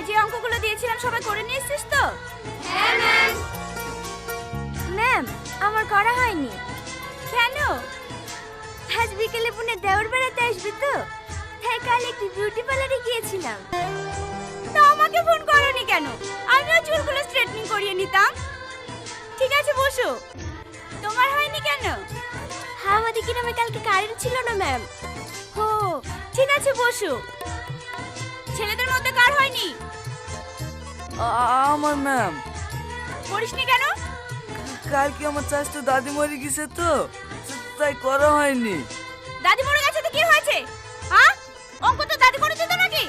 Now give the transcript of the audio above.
যে অঙ্কগুলো দিয়েছিলাম সবাই করে নিয়ে এসেছিস তো? হ্যাঁ ম্যাম। ম্যাম, আমার করা হয়নি। কেন? আজ বিকেলে পুনে দেওর বেড়াতে আসবি তো, তাই কাল একটি বিউটি পার্লারে গিয়েছিলাম। তা আমাকে ফোন করোনি কেন? আমিও চুলগুলো স্ট্রেটনিং করিয়ে নিতাম। ঠিক আছে বসো। তোমার হয়নি কেন? হ্যাঁ, আমাদের গ্রামে কালকে কারেন্ট ছিল না ম্যাম। ও ঠিক আছে বসো। ছেলেদের মধ্যে কার হয়নি? আমার ম্যাম। করিসনি কেন? কালকে আমার চাচতো দাদি মরে গেছে তো, তাই করা হয়নি। দাদি মরে গেছে তো কি হয়েছে? হ্যাঁ, অঙ্ক তো দাদি করেছে তো নাকি?